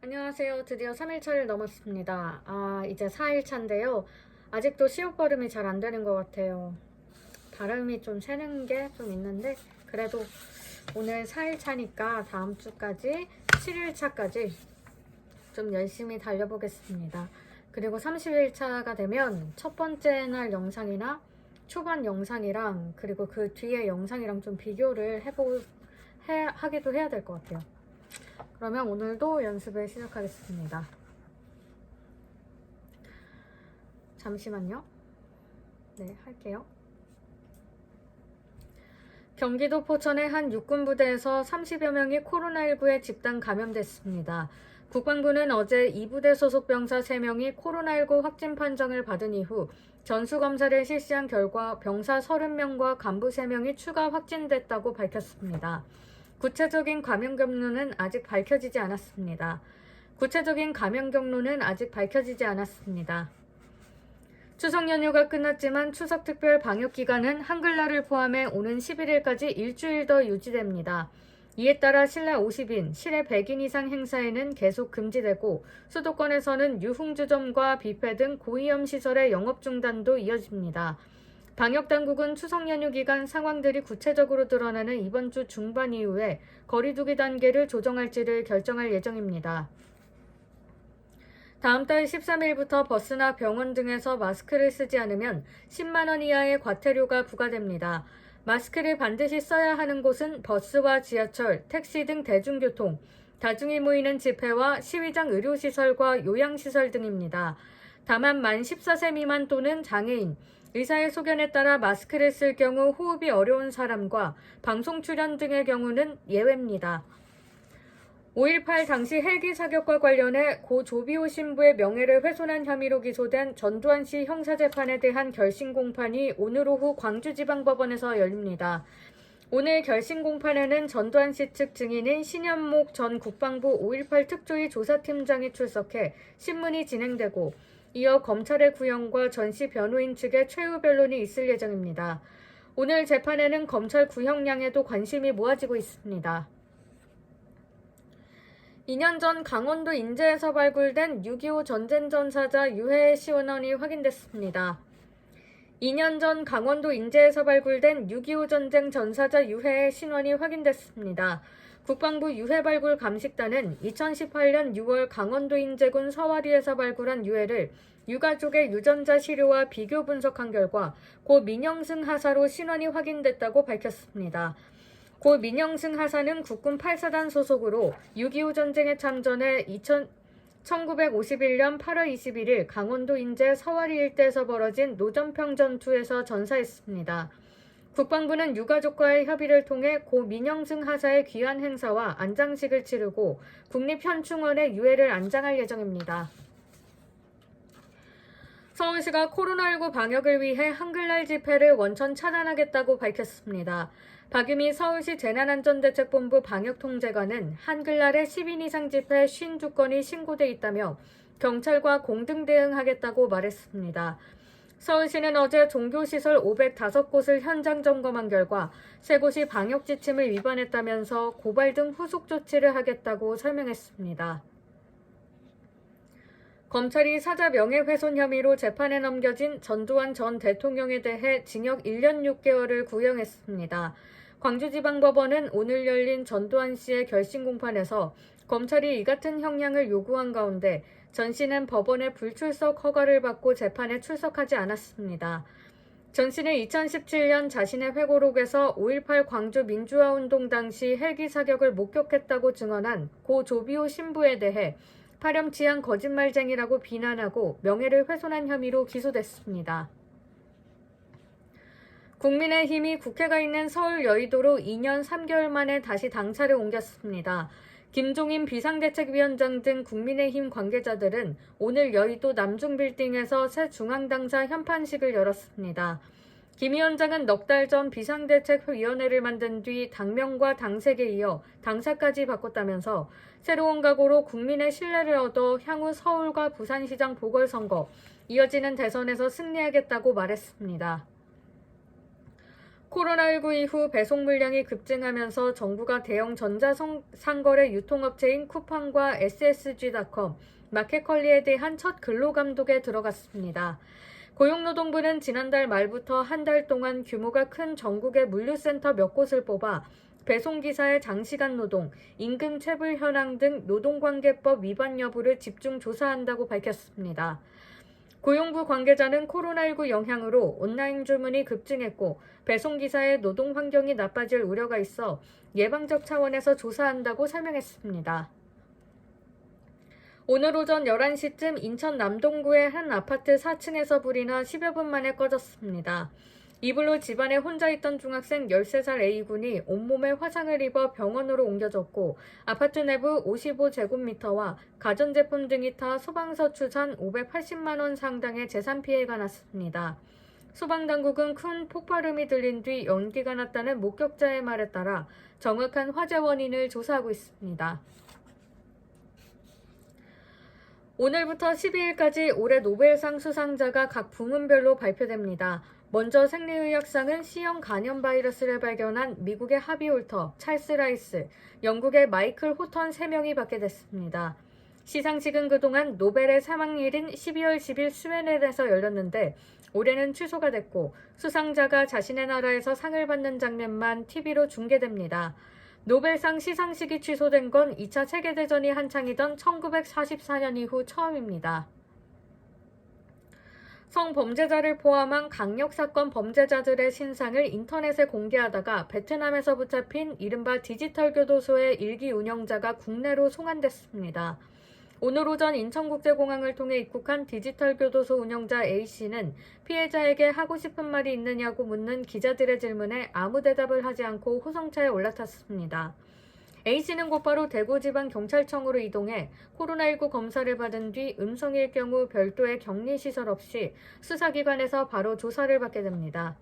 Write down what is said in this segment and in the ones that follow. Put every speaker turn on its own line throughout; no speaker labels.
안녕하세요. 드디어 3일차를 넘었습니다. 이제 4일차인데요. 아직도 시옷 발음이 잘 안 되는 것 같아요. 발음이 좀 새는 게 좀 있는데, 그래도 오늘 4일차니까 다음 주까지 7일차까지 좀 열심히 달려보겠습니다. 그리고 30일차가 되면 첫 번째 날 영상이나 초반 영상이랑 그리고 그 뒤에 영상이랑 좀 비교를 하기도 해야 될 것 같아요. 그러면 오늘도 연습을 시작하겠습니다. 잠시만요. 네, 할게요. 경기도 포천의 한 육군부대에서 30여 명이 코로나19에 집단 감염됐습니다. 국방부는 어제 2부대 소속 병사 3명이 코로나19 확진 판정을 받은 이후 전수검사를 실시한 결과 병사 30명과 간부 3명이 추가 확진됐다고 밝혔습니다. 구체적인 감염 경로는 아직 밝혀지지 않았습니다. 추석 연휴가 끝났지만 추석 특별 방역 기간은 한글날을 포함해 오는 11일까지 일주일 더 유지됩니다. 이에 따라 실내 50인, 실외 100인 이상 행사에는 계속 금지되고 수도권에서는 유흥주점과 뷔페 등 고위험 시설의 영업 중단도 이어집니다. 방역당국은 추석 연휴 기간 상황들이 구체적으로 드러나는 이번 주 중반 이후에 거리두기 단계를 조정할지를 결정할 예정입니다. 다음 달 13일부터 버스나 병원 등에서 마스크를 쓰지 않으면 10만 원 이하의 과태료가 부과됩니다. 마스크를 반드시 써야 하는 곳은 버스와 지하철, 택시 등 대중교통, 다중이 모이는 집회와 시위장 의료시설과 요양시설 등입니다. 다만 만 14세 미만 또는 장애인, 의사의 소견에 따라 마스크를 쓸 경우 호흡이 어려운 사람과 방송 출연 등의 경우는 예외입니다. 5.18 당시 헬기 사격과 관련해 고 조비오 신부의 명예를 훼손한 혐의로 기소된 전두환 씨 형사재판에 대한 결심 공판이 오늘 오후 광주지방법원에서 열립니다. 오늘 결심 공판에는 전두환 씨 측 증인인 신현목 전 국방부 5.18 특조위 조사팀장이 출석해 신문이 진행되고 이어 검찰의 구형과 전 씨 변호인 측의 최후 변론이 있을 예정입니다. 오늘 재판에는 검찰 구형량에도 관심이 모아지고 있습니다. 2년 전 강원도 인제에서 발굴된 6.25 전쟁 전사자 유해의 신원이 확인됐습니다. 2년 전 강원도 인제에서 발굴된 6.25 전쟁 전사자 유해의 신원이 확인됐습니다. 국방부 유해발굴 감식단은 2018년 6월 강원도 인제군 서와리에서 발굴한 유해를 유가족의 유전자 시료와 비교 분석한 결과 고 민영승 하사로 신원이 확인됐다고 밝혔습니다. 고 민영승 하사는 국군 8사단 소속으로 6.25 전쟁에 참전해 1951년 8월 21일 강원도 인제 서와리 일대에서 벌어진 노전평 전투에서 전사했습니다. 국방부는 유가족과의 협의를 통해 고 민영승 하사의 귀환 행사와 안장식을 치르고 국립현충원에 유해를 안장할 예정입니다. 서울시가 코로나19 방역을 위해 한글날 집회를 원천 차단하겠다고 밝혔습니다. 박유미 서울시 재난안전대책본부 방역통제관은 한글날에 10인 이상 집회 52건이 신고돼 있다며 경찰과 공등 대응하겠다고 말했습니다. 서울시는 어제 종교시설 505곳을 현장 점검한 결과 3곳이 방역 지침을 위반했다면서 고발 등 후속 조치를 하겠다고 설명했습니다. 검찰이 사자 명예훼손 혐의로 재판에 넘겨진 전두환 전 대통령에 대해 징역 1년 6개월을 구형했습니다. 광주지방법원은 오늘 열린 전두환 씨의 결심 공판에서 검찰이 이 같은 형량을 요구한 가운데 전 씨는 법원의 불출석 허가를 받고 재판에 출석하지 않았습니다. 전 씨는 2017년 자신의 회고록에서 5.18 광주 민주화운동 당시 헬기 사격을 목격했다고 증언한 고 조비오 신부에 대해 파렴치한 거짓말쟁이라고 비난하고 명예를 훼손한 혐의로 기소됐습니다. 국민의힘이 국회가 있는 서울 여의도로 2년 3개월 만에 다시 당사를 옮겼습니다. 김종인 비상대책위원장 등 국민의힘 관계자들은 오늘 여의도 남중빌딩에서 새 중앙당사 현판식을 열었습니다. 김 위원장은 넉 달 전 비상대책위원회를 만든 뒤 당명과 당색에 이어 당사까지 바꿨다면서 새로운 각오로 국민의 신뢰를 얻어 향후 서울과 부산시장 보궐선거, 이어지는 대선에서 승리하겠다고 말했습니다. 코로나19 이후 배송 물량이 급증하면서 정부가 대형 전자상거래 유통업체인 쿠팡과 SSG닷컴, 마켓컬리에 대한 첫 근로감독에 들어갔습니다. 고용노동부는 지난달 말부터 한 달 동안 규모가 큰 전국의 물류센터 몇 곳을 뽑아 배송기사의 장시간 노동, 임금 체불 현황 등 노동관계법 위반 여부를 집중 조사한다고 밝혔습니다. 고용부 관계자는 코로나19 영향으로 온라인 주문이 급증했고 배송기사의 노동 환경이 나빠질 우려가 있어 예방적 차원에서 조사한다고 설명했습니다. 오늘 오전 11시쯤 인천 남동구의 한 아파트 4층에서 불이 나 10여 분 만에 꺼졌습니다. 이불로 집안에 혼자 있던 중학생 13살 A군이 온몸에 화상을 입어 병원으로 옮겨졌고 아파트 내부 55제곱미터와 가전제품 등이 타 소방서 추산 580만 원 상당의 재산 피해가 났습니다. 소방당국은 큰 폭발음이 들린 뒤 연기가 났다는 목격자의 말에 따라 정확한 화재 원인을 조사하고 있습니다. 오늘부터 12일까지 올해 노벨상 수상자가 각 부문별로 발표됩니다. 먼저 생리의학상은 C형 간염 바이러스를 발견한 미국의 하비 홀터, 찰스 라이스, 영국의 마이클 호턴 3명이 받게 됐습니다. 시상식은 그동안 노벨의 사망일인 12월 10일 스웨덴에서 열렸는데 올해는 취소가 됐고 수상자가 자신의 나라에서 상을 받는 장면만 TV로 중계됩니다. 노벨상 시상식이 취소된 건 2차 세계대전이 한창이던 1944년 이후 처음입니다. 성범죄자를 포함한 강력사건 범죄자들의 신상을 인터넷에 공개하다가 베트남에서 붙잡힌 이른바 디지털 교도소의 일기 운영자가 국내로 송환됐습니다. 오늘 오전 인천국제공항을 통해 입국한 디지털 교도소 운영자 A씨는 피해자에게 하고 싶은 말이 있느냐고 묻는 기자들의 질문에 아무 대답을 하지 않고 호송차에 올라탔습니다. A씨는 곧바로 대구지방경찰청으로 이동해 코로나19 검사를 받은 뒤 음성일 경우 별도의 격리시설 없이 수사기관에서 바로 조사를 받게 됩니다.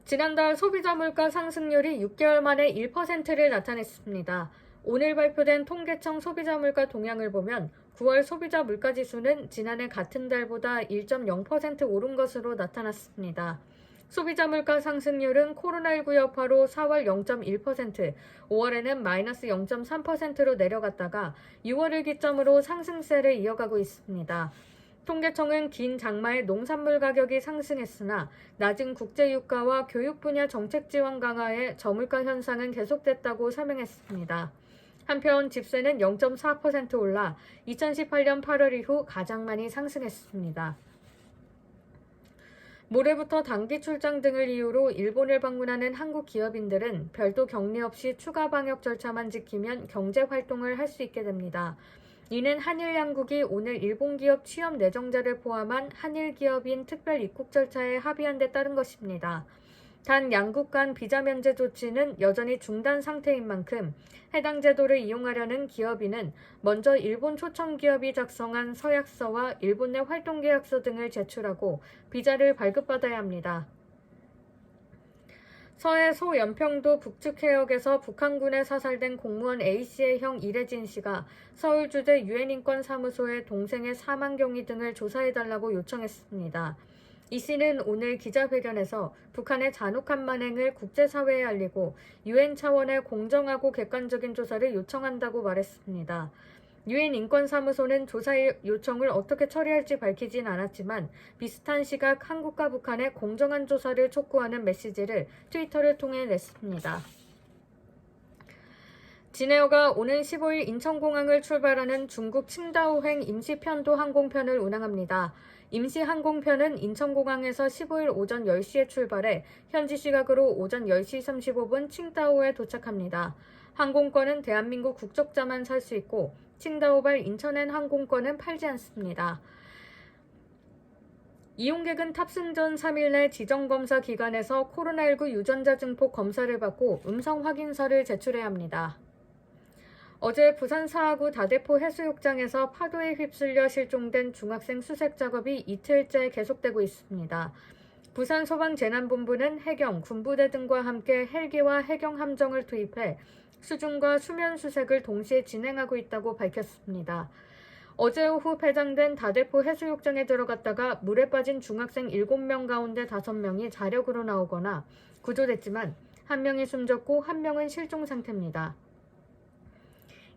지난달 소비자 물가 상승률이 6개월 만에 1%를 나타냈습니다. 오늘 발표된 통계청 소비자 물가 동향을 보면 9월 소비자 물가지수는 지난해 같은 달보다 1.0% 오른 것으로 나타났습니다. 소비자 물가 상승률은 코로나19 여파로 4월 0.1%, 5월에는 마이너스 0.3%로 내려갔다가 6월을 기점으로 상승세를 이어가고 있습니다. 통계청은 긴 장마에 농산물 가격이 상승했으나 낮은 국제유가와 교육 분야 정책 지원 강화에 저물가 현상은 계속됐다고 설명했습니다. 한편 집세는 0.4% 올라 2018년 8월 이후 가장 많이 상승했습니다. 모레부터 단기 출장 등을 이유로 일본을 방문하는 한국 기업인들은 별도 격리 없이 추가 방역 절차만 지키면 경제 활동을 할 수 있게 됩니다. 이는 한일 양국이 오늘 일본 기업 취업 내정자를 포함한 한일 기업인 특별 입국 절차에 합의한 데 따른 것입니다. 단 양국 간 비자 면제 조치는 여전히 중단 상태인 만큼 해당 제도를 이용하려는 기업인은 먼저 일본 초청 기업이 작성한 서약서와 일본 내 활동 계약서 등을 제출하고 비자를 발급받아야 합니다. 서해 소연평도 북측 해역에서 북한군에 사살된 공무원 A씨의 형 이래진 씨가 서울주재 유엔인권사무소에 동생의 사망 경위 등을 조사해달라고 요청했습니다. 이 씨는 오늘 기자회견에서 북한의 잔혹한 만행을 국제사회에 알리고 유엔 차원의 공정하고 객관적인 조사를 요청한다고 말했습니다. 유엔 인권사무소는 조사 요청을 어떻게 처리할지 밝히진 않았지만 비슷한 시각 한국과 북한의 공정한 조사를 촉구하는 메시지를 트위터를 통해 냈습니다. 진에어가 오는 15일 인천공항을 출발하는 중국 칭다오행 임시편도 항공편을 운항합니다. 임시 항공편은 인천공항에서 15일 오전 10시에 출발해 현지 시각으로 오전 10시 35분 칭다오에 도착합니다. 항공권은 대한민국 국적자만 살 수 있고 칭다오발 인천행 항공권은 팔지 않습니다. 이용객은 탑승 전 3일 내 지정검사 기관에서 코로나19 유전자 증폭 검사를 받고 음성 확인서를 제출해야 합니다. 어제 부산 사하구 다대포 해수욕장에서 파도에 휩쓸려 실종된 중학생 수색 작업이 이틀째 계속되고 있습니다. 부산 소방재난본부는 해경, 군부대 등과 함께 헬기와 해경 함정을 투입해 수중과 수면 수색을 동시에 진행하고 있다고 밝혔습니다. 어제 오후 폐장된 다대포 해수욕장에 들어갔다가 물에 빠진 중학생 7명 가운데 5명이 자력으로 나오거나 구조됐지만 1명이 숨졌고 1명은 실종 상태입니다.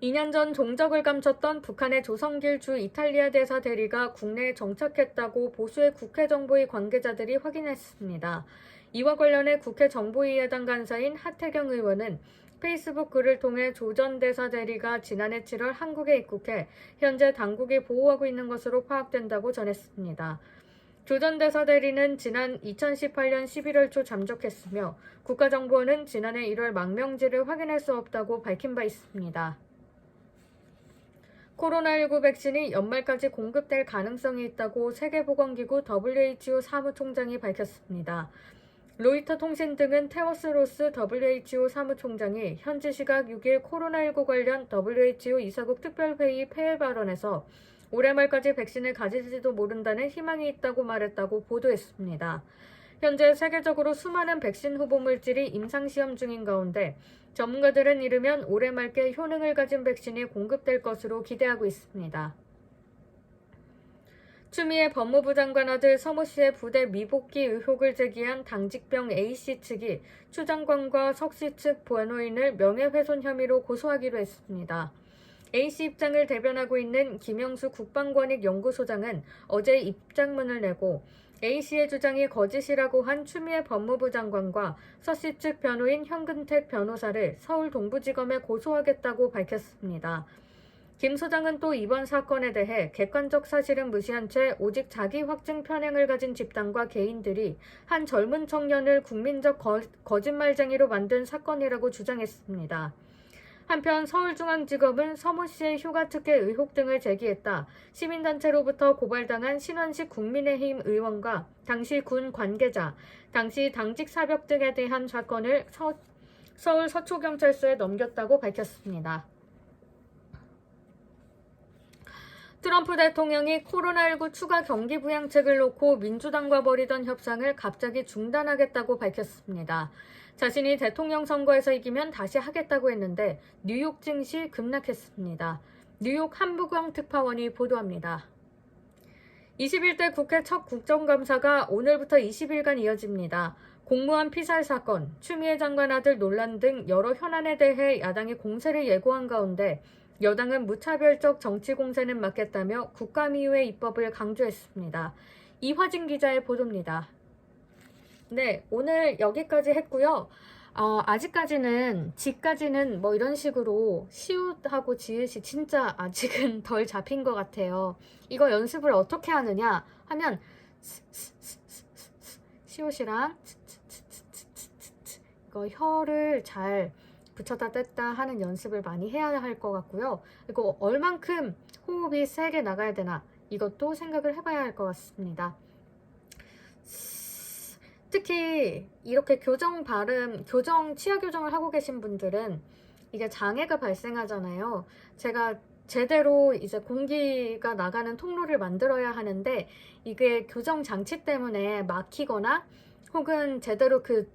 2년 전 종적을 감췄던 북한의 조성길 주 이탈리아 대사 대리가 국내에 정착했다고 보수의 국회 정보위 관계자들이 확인했습니다. 이와 관련해 국회 정보위 야당 간사인 하태경 의원은 페이스북 글을 통해 조 전 대사 대리가 지난해 7월 한국에 입국해 현재 당국이 보호하고 있는 것으로 파악된다고 전했습니다. 조 전 대사 대리는 지난 2018년 11월 초 잠적했으며 국가정보원은 지난해 1월 망명지를 확인할 수 없다고 밝힌 바 있습니다. 코로나19 백신이 연말까지 공급될 가능성이 있다고 세계보건기구 WHO 사무총장이 밝혔습니다. 로이터 통신 등은 테워스 로스 WHO 사무총장이 현지 시각 6일 코로나19 관련 WHO 이사국 특별회의 폐회 발언에서 올해 말까지 백신을 가질지도 모른다는 희망이 있다고 말했다고 보도했습니다. 현재 세계적으로 수많은 백신 후보 물질이 임상시험 중인 가운데 전문가들은 이르면 올해 말께 효능을 가진 백신이 공급될 것으로 기대하고 있습니다. 추미애 법무부 장관 아들 서모 씨의 부대 미복귀 의혹을 제기한 당직병 A씨 측이 추 장관과 석 씨 측 변호인을 명예훼손 혐의로 고소하기로 했습니다. A씨 입장을 대변하고 있는 김영수 국방권익연구소장은 어제 입장문을 내고 A씨의 주장이 거짓이라고 한 추미애 법무부 장관과 서씨 측 변호인 현근택 변호사를 서울 동부지검에 고소하겠다고 밝혔습니다. 김 소장은 또 이번 사건에 대해 객관적 사실은 무시한 채 오직 자기 확증 편향을 가진 집단과 개인들이 한 젊은 청년을 국민적 거짓말쟁이로 만든 사건이라고 주장했습니다. 한편 서울중앙지검은 서모 씨의 휴가 특혜 의혹 등을 제기했다. 시민단체로부터 고발당한 신원식 국민의힘 의원과 당시 군 관계자, 당시 당직 사벽 등에 대한 사건을 서울 서초경찰서에 넘겼다고 밝혔습니다. 트럼프 대통령이 코로나19 추가 경기 부양책을 놓고 민주당과 벌이던 협상을 갑자기 중단하겠다고 밝혔습니다. 자신이 대통령 선거에서 이기면 다시 하겠다고 했는데 뉴욕 증시 급락했습니다. 뉴욕 한부경 특파원이 보도합니다. 21대 국회 첫 국정감사가 오늘부터 20일간 이어집니다. 공무원 피살 사건, 추미애 장관 아들 논란 등 여러 현안에 대해 야당이 공세를 예고한 가운데 여당은 무차별적 정치 공세는 막겠다며 국감이후의 입법을 강조했습니다. 이화진 기자의 보도입니다. 네, 오늘 여기까지 했고요. 아직까지는 지까지는 뭐 이런 식으로 시옷하고 지읒이 진짜 아직은 덜 잡힌 것 같아요. 이거 연습을 어떻게 하느냐 하면 시옷이랑 이거 혀를 잘 붙였다 뗐다 하는 연습을 많이 해야 할 것 같고요. 그리고 얼만큼 호흡이 세게 나가야 되나 이것도 생각을 해봐야 할 것 같습니다. 특히 이렇게 치아 교정을 하고 계신 분들은 이게 장애가 발생하잖아요. 제가 제대로 이제 공기가 나가는 통로를 만들어야 하는데 이게 교정 장치 때문에 막히거나 혹은 제대로 그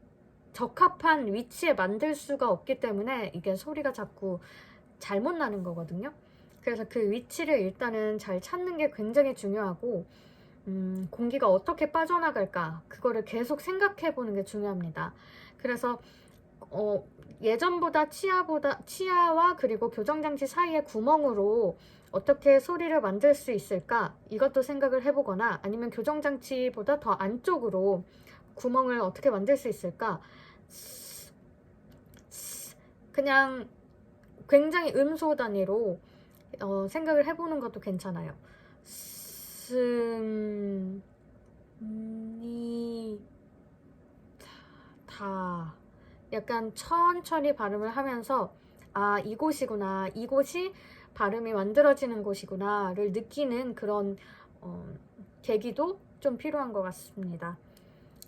적합한 위치에 만들 수가 없기 때문에 이게 소리가 자꾸 잘못 나는 거거든요. 그래서 그 위치를 일단은 잘 찾는 게 굉장히 중요하고 공기가 어떻게 빠져나갈까 그거를 계속 생각해 보는 게 중요합니다. 그래서 예전보다 치아와 그리고 교정장치 사이의 구멍으로 어떻게 소리를 만들 수 있을까 이것도 생각을 해보거나 아니면 교정장치보다 더 안쪽으로 구멍을 어떻게 만들 수 있을까 그냥 굉장히 음소 단위로 생각을 해보는 것도 괜찮아요. 다 약간 천천히 발음을 하면서 이곳이구나, 이곳이 발음이 만들어지는 곳이구나를 느끼는 그런 계기도 좀 필요한 것 같습니다.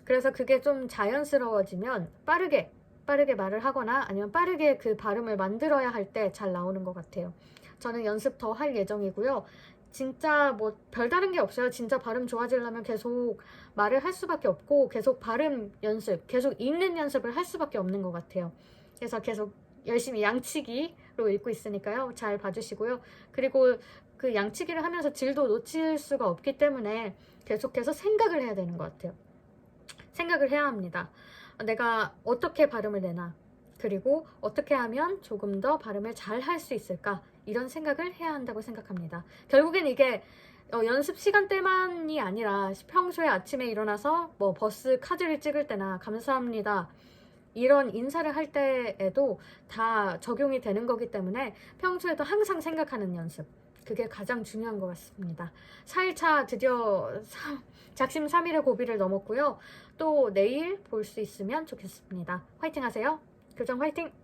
그래서 그게 좀 자연스러워지면 빠르게 말을 하거나 아니면 빠르게 그 발음을 만들어야 할 때 잘 나오는 것 같아요. 저는 연습 더 할 예정이고요. 진짜 뭐 별다른 게 없어요. 진짜 발음 좋아지려면 계속 말을 할 수밖에 없고 계속 발음 연습, 계속 읽는 연습을 할 수밖에 없는 것 같아요. 그래서 계속 열심히 양치기 읽고 있으니까요. 잘 봐주시고요. 그리고 그 양치기를 하면서 질도 놓칠 수가 없기 때문에 계속해서 생각을 해야 되는 것 같아요. 생각을 해야 합니다. 내가 어떻게 발음을 내나, 그리고 어떻게 하면 조금 더 발음을 잘 할 수 있을까, 이런 생각을 해야 한다고 생각합니다. 결국엔 이게 연습 시간대만이 아니라 평소에 아침에 일어나서 뭐 버스 카드를 찍을 때나 감사합니다 이런 인사를 할 때에도 다 적용이 되는 거기 때문에 평소에도 항상 생각하는 연습, 그게 가장 중요한 것 같습니다. 4일차 드디어 작심 3일의 고비를 넘었고요. 또 내일 볼 수 있으면 좋겠습니다. 화이팅 하세요. 교정 화이팅!